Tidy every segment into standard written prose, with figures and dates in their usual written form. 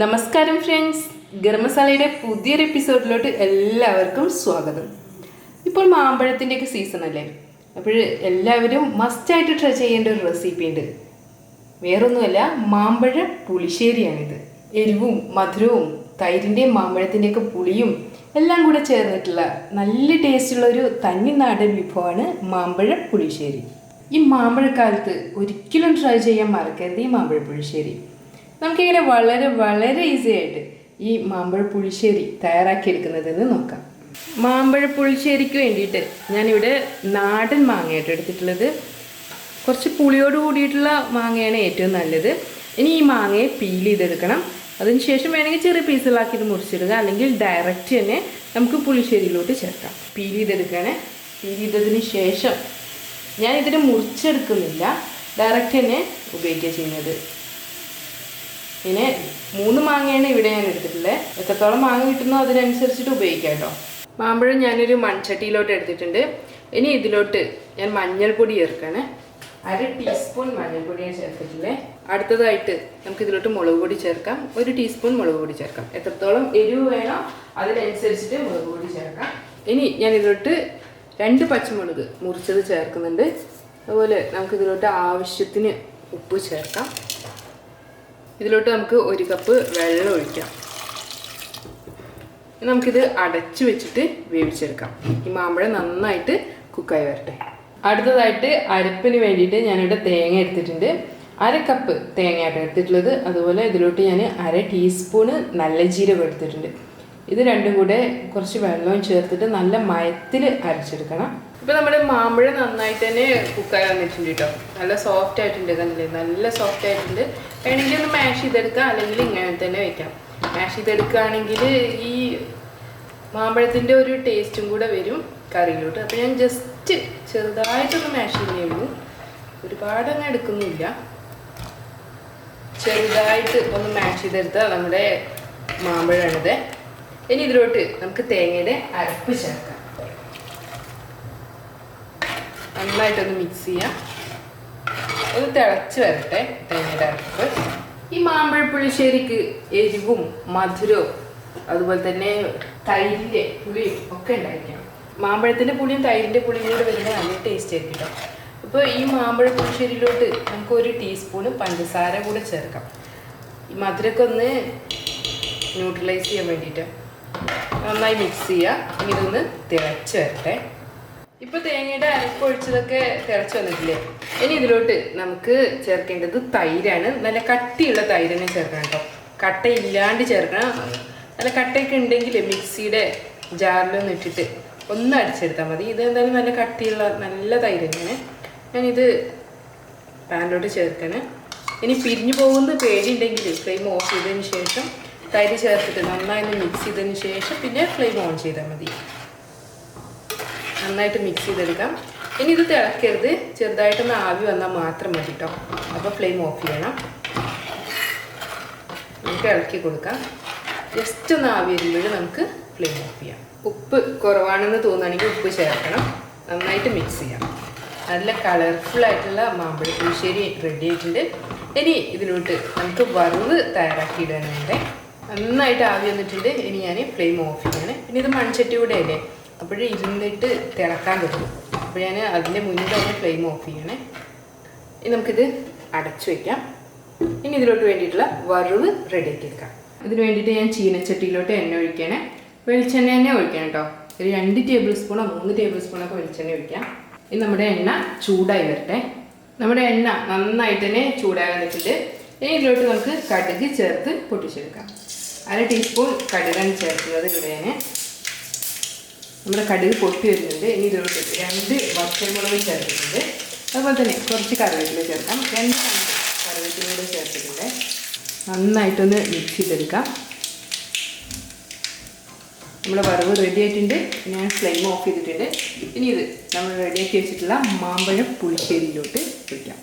നമസ്കാരം ഫ്രണ്ട്സ്, ഗരം മസാലയുടെ പുതിയൊരു എപ്പിസോഡിലോട്ട് എല്ലാവർക്കും സ്വാഗതം. ഇപ്പോൾ മാമ്പഴത്തിൻ്റെയൊക്കെ സീസൺ അല്ലേ, അപ്പോൾ എല്ലാവരും മസ്റ്റായിട്ട് ട്രൈ ചെയ്യേണ്ട ഒരു റെസിപ്പി ഉണ്ട്. വേറൊന്നുമല്ല, മാമ്പഴ പുളിശ്ശേരിയാണിത്. എരിവും മധുരവും തൈരിൻ്റെയും മാമ്പഴത്തിൻ്റെയൊക്കെ പുളിയും എല്ലാം കൂടെ ചേർന്നിട്ടുള്ള നല്ല ടേസ്റ്റുള്ള ഒരു തനിനാടൻ വിഭവമാണ് മാമ്പഴ പുളിശ്ശേരി. ഈ മാമ്പഴക്കാലത്ത് ഒരിക്കലും ട്രൈ ചെയ്യാൻ മറക്കരുത് ഈ മാമ്പഴ പുളിശ്ശേരി. നമുക്കിങ്ങനെ വളരെ വളരെ ഈസി ആയിട്ട് ഈ മാമ്പഴ പുളിശ്ശേരി തയ്യാറാക്കിയെടുക്കുന്നതെന്ന് നോക്കാം. മാമ്പഴ പുളിശ്ശേരിക്ക് വേണ്ടിയിട്ട് ഞാനിവിടെ നാടൻ മാങ്ങയായിട്ട് എടുത്തിട്ടുള്ളത്. കുറച്ച് പുളിയോട് കൂടിയിട്ടുള്ള മാങ്ങയാണ് ഏറ്റവും നല്ലത്. ഇനി ഈ മാങ്ങയെ പീൽ ചെയ്തെടുക്കണം. അതിനുശേഷം വേണമെങ്കിൽ ചെറിയ പീസുകളാക്കിയിട്ട് മുറിച്ചിടുക, അല്ലെങ്കിൽ ഡയറക്റ്റ് തന്നെ നമുക്ക് പുളിശ്ശേരിയിലോട്ട് ചേർക്കാം. പീൽ ചെയ്തെടുക്കുകയാണ്. പീൽ ചെയ്തതിന് ശേഷം ഞാനിതിനെ മുറിച്ചെടുക്കുന്നില്ല, ഡയറക്റ്റ് തന്നെ ഉപയോഗിക്കുക ചെയ്യുന്നത്. പിന്നെ 3 മാങ്ങയാണ് ഇവിടെ ഞാൻ എടുത്തിട്ടുള്ളത്. എത്രത്തോളം മാങ്ങ കിട്ടുന്നോ അതിനനുസരിച്ചിട്ട് ഉപയോഗിക്കാം കേട്ടോ. മാമ്പഴം ഞാനൊരു മൺചട്ടിയിലോട്ട് എടുത്തിട്ടുണ്ട്. ഇനി ഇതിലോട്ട് ഞാൻ മഞ്ഞൾപ്പൊടി ചേർക്കാണ്. 1/2 ടീസ്പൂൺ മഞ്ഞൾപ്പൊടിയാണ് ചേർത്തിട്ടുള്ളത്. അടുത്തതായിട്ട് നമുക്ക് ഇതിലോട്ട് മുളക് പൊടി ചേർക്കാം. 1 ടീസ്പൂൺ മുളക് പൊടി ചേർക്കാം. എത്രത്തോളം എരിവ് വേണോ അതിനനുസരിച്ചിട്ട് മുളക് പൊടി ചേർക്കാം. ഇനി ഞാൻ ഇതിലോട്ട് 2 പച്ചമുളക് മുറിച്ചത് ചേർക്കുന്നുണ്ട്. അതുപോലെ നമുക്കിതിലോട്ട് ആവശ്യത്തിന് ഉപ്പ് ചേർക്കാം. ഇതിലോട്ട് നമുക്ക് 1 കപ്പ് വെള്ളം ഒഴിക്കാം. നമുക്കിത് അടച്ചു വെച്ചിട്ട് വേവിച്ചെടുക്കാം. ഈ മാമ്പഴം നന്നായിട്ട് കുക്കായി വരട്ടെ. അടുത്തതായിട്ട് അരപ്പിന് വേണ്ടിയിട്ട് ഞാനിവിടെ തേങ്ങ എടുത്തിട്ടുണ്ട്. 1 കപ്പ് തേങ്ങയായിട്ട് എടുത്തിട്ടുള്ളത്. അതുപോലെ ഇതിലോട്ട് ഞാൻ 1/2 ടീസ്പൂണ് നല്ല ജീരകം എടുത്തിട്ടുണ്ട്. ഇത് രണ്ടും കൂടെ കുറച്ച് വെള്ളവും ചേർത്തിട്ട് നല്ല മയത്തിൽ അരച്ചെടുക്കണം. ഇപ്പോൾ നമ്മുടെ മാമ്പഴം നന്നായിട്ട് തന്നെ കുക്കായി വന്നിട്ടുണ്ട് കേട്ടോ. നല്ല സോഫ്റ്റ് ആയിട്ടുണ്ട്, കണ്ടില്ലേ, നല്ല സോഫ്റ്റ് ആയിട്ടുണ്ട്. വേണമെങ്കിൽ ഒന്ന് മാഷ് ചെയ്തെടുക്കാം, അല്ലെങ്കിൽ ഇങ്ങനെ തന്നെ വെക്കാം. മാഷ് ചെയ്തെടുക്കുകയാണെങ്കിൽ ഈ മാമ്പഴത്തിൻ്റെ ഒരു ടേസ്റ്റും കൂടെ വരും കറിയിലോട്ട്. അപ്പോൾ ഞാൻ ജസ്റ്റ് ചെറുതായിട്ടൊന്ന് മാഷ് ചെയ്യുന്നേ ഉള്ളൂ, ഒരുപാട് അങ്ങ് എടുക്കുന്നില്ല. ചെറുതായിട്ട് ഒന്ന് മാഷ് ചെയ്തെടുത്താൽ നമ്മുടെ മാമ്പഴമാണിത്. ഇനി ഇതിലോട്ട് നമുക്ക് തേങ്ങയുടെ അരപ്പ് ചേർക്കാം. നന്നായിട്ടൊന്ന് മിക്സ് ചെയ്യാം. ഒന്ന് തിളച്ച് വരട്ടെ തേങ്ങയുടെ അരപ്പ്. ഈ മാമ്പഴ പുളിശ്ശേരിക്ക് എരിവും മധുരവും അതുപോലെ തന്നെ തൈരിൻ്റെ പുളിയും ഒക്കെ ഉണ്ടായിരിക്കണം. മാമ്പഴത്തിൻ്റെ പുളിയും തൈരിൻ്റെ പുളിയും കൂടെ വരുമ്പോൾ നല്ല ടേസ്റ്റ് ആയിരിക്കും കേട്ടോ. അപ്പോൾ ഈ മാമ്പഴ പുളിശ്ശേരിയിലോട്ട് നമുക്ക് 1 ടീസ്പൂണ് പഞ്ചസാര കൂടെ ചേർക്കാം. ഈ മധുരമൊക്കെ ഒന്ന് ന്യൂട്രലൈസ് ചെയ്യാൻ വേണ്ടിയിട്ട് നന്നായി മിക്സ് ചെയ്യുക. ഇനി ഇതൊന്ന് തിളച്ച് വരട്ടെ. ഇപ്പോൾ തേങ്ങയുടെ അരപ്പൊഴിച്ചതൊക്കെ തിളച്ച് വന്നിട്ടില്ലേ. ഇനി ഇതിലോട്ട് നമുക്ക് ചേർക്കേണ്ടത് തൈരാണ്. നല്ല കട്ടിയുള്ള തൈര് തന്നെ ചേർക്കണം കേട്ടോ. കട്ടയില്ലാണ്ട് ചേർക്കണം. നല്ല കട്ടയൊക്കെ ഉണ്ടെങ്കിൽ മിക്സിയുടെ ജാറിലൊന്ന് ഇട്ടിട്ട് ഒന്ന് അടിച്ചെടുത്താൽ മതി. ഇത് എന്തായാലും നല്ല കട്ടിയുള്ള നല്ല തൈര് തന്നെയാണ്. ഞാനിത് പാനിലോട്ട് ചേർക്കണം. ഇനി പിരിഞ്ഞു പോകുന്ന പേടിയുണ്ടെങ്കിൽ ഫ്ലെയിം ഓഫ് ചെയ്തതിന് ശേഷം തൈര് ചേർത്തിട്ട് നന്നായി മിക്സ് ചെയ്തതിന് ശേഷം പിന്നെ ഫ്ലെയിം ഓൺ ചെയ്താൽ മതി. നന്നായിട്ട് മിക്സ് ചെയ്തെടുക്കാം. ഇനി ഇത് തിളക്കരുത്, ചെറുതായിട്ടൊന്ന് ആവി വന്നാൽ മാത്രം മതി കേട്ടോ. അപ്പോൾ ഫ്ലെയിം ഓഫ് ചെയ്യണം. നമുക്ക് ഇളക്കി കൊടുക്കാം. ജസ്റ്റ് ഒന്ന് ആവി വരുമ്പോൾ നമുക്ക് ഫ്ലെയിം ഓഫ് ചെയ്യാം. ഉപ്പ് കുറവാണെന്ന് തോന്നുകയാണെങ്കിൽ ഉപ്പ് ചേർക്കണം. നന്നായിട്ട് മിക്സ് ചെയ്യാം. നല്ല കളർഫുള്ളായിട്ടുള്ള മാമ്പഴ പുളിശ്ശേരി റെഡി ആയിട്ടുണ്ട്. ഇനി ഇതിലോട്ട് നമുക്ക് വറവ് തയ്യാറാക്കിയിടാനുണ്ട്. നന്നായിട്ട് ആവി വന്നിട്ടുണ്ട്. ഇനി ഞാൻ ഫ്ലെയിം ഓഫ് ചെയ്യാണ്. പിന്നെ ഇത് മൺചട്ടി കൂടെ അല്ലേ, അപ്പോഴേ ഇരുന്നിട്ട് തിളക്കാൻ പറ്റും. അപ്പോൾ ഞാൻ അതിൻ്റെ മുന്നിൽ തന്നെ ഫ്ലെയിം ഓഫ് ചെയ്യണേ. ഇനി നമുക്കിത് അടച്ചു വയ്ക്കാം. ഇനി ഇതിലോട്ട് വേണ്ടിയിട്ടുള്ള വറവ് റെഡിയാക്കി എടുക്കാം. ഇതിന് വേണ്ടിയിട്ട് ഞാൻ ചീനച്ചട്ടിയിലോട്ട് എണ്ണ ഒഴിക്കണേ. വെളിച്ചെണ്ണ തന്നെ ഒഴിക്കണം കേട്ടോ. ഒരു 2 ടേബിൾ സ്പൂണോ 3 ടേബിൾ സ്പൂണൊക്കെ വെളിച്ചെണ്ണ ഒഴിക്കാം. ഇനി നമ്മുടെ എണ്ണ ചൂടായി വരട്ടെ. നമ്മുടെ എണ്ണ നന്നായിട്ട് തന്നെ ചൂടായി വന്നിട്ടുണ്ട്. ഇനി ഇതിലോട്ട് നമുക്ക് കടുക് ചേർത്ത് പൊട്ടിച്ചെടുക്കാം. 1/2 ടീസ്പൂൺ കടുകാണ് ചേർക്കുന്നത്. ഇവിടെ നമ്മുടെ കടുക് പൊട്ടി വരുന്നുണ്ട്. ഇനി ഇതിലോട്ട് 2 വറ്റൽമുളക് ചേർത്തിട്ടുണ്ട്. അതുപോലെ തന്നെ കുറച്ച് കറിവേപ്പില ചേർക്കാം. 2 കറിവേപ്പില കൂടെ ചേർത്തിട്ടുണ്ട്. നന്നായിട്ടൊന്ന് മിക്സ് ചെയ്തെടുക്കാം. നമ്മുടെ വറവ് റെഡി ആയിട്ടുണ്ട്. ഞാൻ ഫ്ലെയിം ഓഫ് ചെയ്തിട്ടുണ്ട്. ഇനി ഇത് നമ്മൾ റെഡിയാക്കി വെച്ചിട്ടുള്ള മാമ്പഴ പുളിശ്ശേരിയിലോട്ട് വയ്ക്കാം.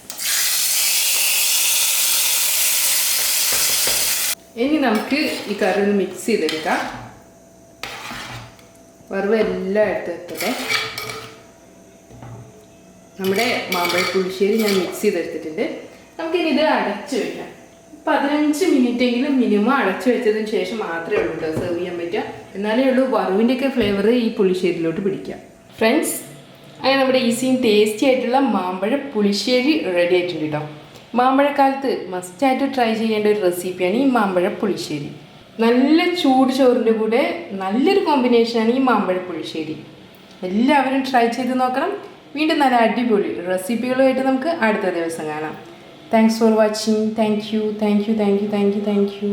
ഇനി നമുക്ക് ഈ കറി ഒന്ന് മിക്സ് ചെയ്തെടുക്കാം. വറവ് എല്ലാം എടുത്തെടുത്തട്ടെ. നമ്മുടെ മാമ്പഴ പുളിശ്ശേരി ഞാൻ മിക്സ് ചെയ്തെടുത്തിട്ടുണ്ട്. നമുക്കിനി ഇത് അടച്ചു വയ്ക്കാം. 15 മിനിറ്റെങ്കിലും മിനിമം അടച്ചു വെച്ചതിന് ശേഷം മാത്രമേ ഉള്ളൂ കേട്ടോ സെർവ് ചെയ്യാൻ പറ്റുക. എന്നാലേ ഉള്ളൂ വറവിൻ്റെയൊക്കെ ഫ്ലേവർ ഈ പുളിശ്ശേരിയിലോട്ട് പിടിക്കുക. ഫ്രണ്ട്സ്, അങ്ങനെ നമ്മുടെ ഈസിയും ടേസ്റ്റി ആയിട്ടുള്ള മാമ്പഴ പുളിശ്ശേരി റെഡി ആയിട്ടുണ്ട് കേട്ടോ. മാമ്പഴക്കാലത്ത് മസ്റ്റായിട്ട് ട്രൈ ചെയ്യേണ്ട ഒരു റെസിപ്പിയാണ് ഈ മാമ്പഴ പുളിശ്ശേരി. നല്ല ചൂട് ചോറിൻ്റെ കൂടെ നല്ലൊരു കോമ്പിനേഷനാണ് ഈ മാമ്പഴ പുളിശ്ശേരി. എല്ലാവരും ട്രൈ ചെയ്ത് നോക്കണം. വീണ്ടും നല്ല അടിപൊളി റെസിപ്പികളുമായിട്ട് നമുക്ക് അടുത്ത ദിവസം കാണാം. Thanks for watching. Thank you.